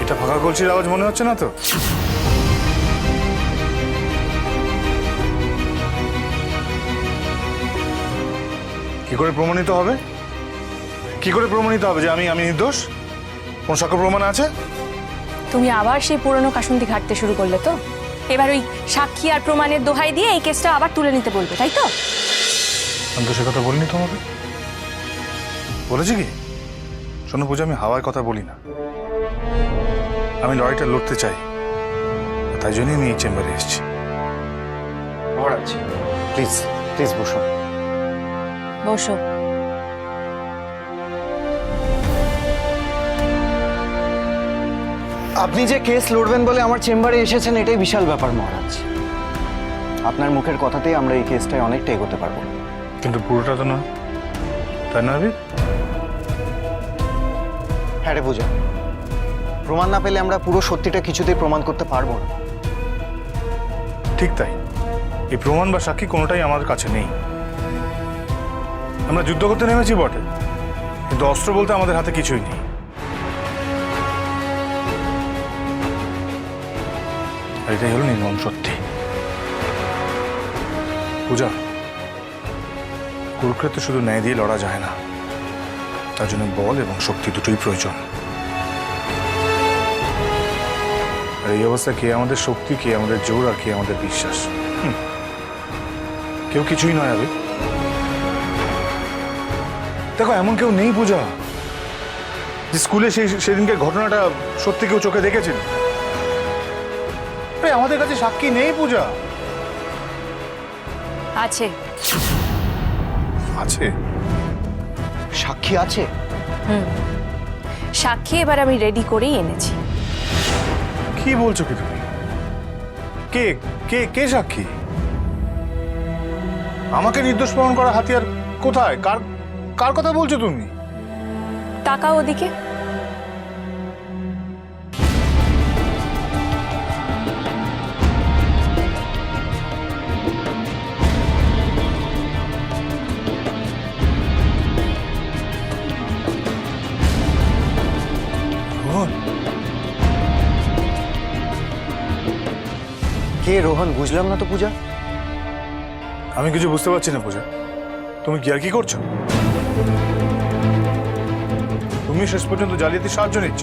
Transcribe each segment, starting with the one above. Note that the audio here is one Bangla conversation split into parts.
এটা ফাঁকা কলসির আওয়াজ মনে হচ্ছে না তো? কি করে প্রমাণিত হবে? কি করে প্রমাণিত হবে যে আমি নির্দোষ? কোন সাক্ষ্য প্রমাণ আছে? তুমি আবার সেই পুরনো কাসুন্দি ঘাটতে শুরু করলে তো? এবার ওই সাক্ষী আর প্রমাণের দোহাই দিয়ে এই কেসটা আবার তুলে নিতে বলবে, তাই তো? আমি তো সে কথা বলিনি তোমাকে। বলেছি কি? শোনো পূজা, আমি হাওয়ায় কথা বলি না। আমি লড়াইটা লড়তে চাই, তাই জন্যই আমি এই চেম্বারে এসেছি। মহারাজ প্লিজ প্লিজ বসুন। বসো। আপনি যে কেস লড়বেন বলে আমার চেম্বারে এসেছেন, এটাই বিশাল ব্যাপার মহারাজ। আপনার মুখের কথাতেই আমরা এই কেসটায় অনেকটা এগোতে পারবো। কিন্তু পুরোটা তো না, তাই না আবির? হ্যাঁ রে পূজা, প্রমাণ না পেলে আমরা পুরো সত্যিটা কিছুতেই প্রমাণ করতে পারবো না। ঠিক তাই, এই প্রমাণ বা সাক্ষী কোনোটাই আমাদের কাছে নেই। আমরা যুদ্ধ করতে নেমেছি বটে, কিন্তু অস্ত্র বলতে আমাদের হাতে কিছুই নেই। আর এটাই হলো নির্মম সত্যি। পূজা, কুরুক্ষেত্রে শুধু ন্যায় দিয়ে লড়া যায় না, তার জন্য বল এবং শক্তি দুটোই প্রয়োজন। আর এই অবস্থায় কে আমাদের শক্তি, কে আমাদের জোর, আর কে আমাদের বিশ্বাস? কেউ কিছুই নয় আবির। দেখো, এমন কেউ নেই পূজা যে স্কুলে সেদিনকে ঘটনাটা সত্যি কেউ চোখে দেখেছেন। আমাদের কাছে সাক্ষী নেই পূজা। আছে। আছে? সাক্ষী আছে? সাক্ষী এবার আমি রেডি করেই এনেছি। কি বলছো কি তুমি? কে কে কে সাক্ষী? আমাকে নির্দোষ প্রমাণ করা হাতিয়ার কোথায়? কার কার কথা বলছো তুমি? তাকাও ওদিকে। কে রোহন? বুঝলাম না তো পূজা। আমি কিছু বুঝতে পারছি না পূজা। তুমি কি আর কি করছো? তুমি শেষ পর্যন্ত জালিয়াতির সাহায্য নিচ্ছ,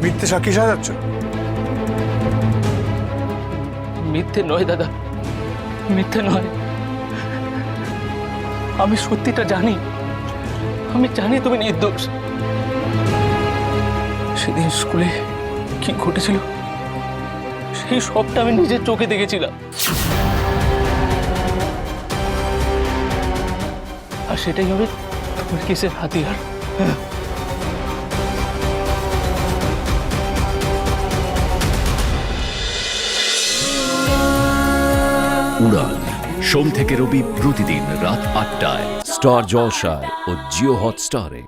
মিথ্যে সাক্ষী সাজাচ্ছ। মিথ্যে নয় দাদা, মিথ্যে নয়। আমি সত্যিটা জানি। আমি জানি তুমি নির্দোষ। সেদিন স্কুলে কি ঘটেছিল সেই সবটা আমি নিজের চোখে দেখেছিলাম, আর সেটাই হবে তোমার কেসের হাতিয়ার। উড়ান সোম থেকে রবি প্রতিদিন রাত ৮টায় স্টার জলসায় ও জিও হটস্টারে।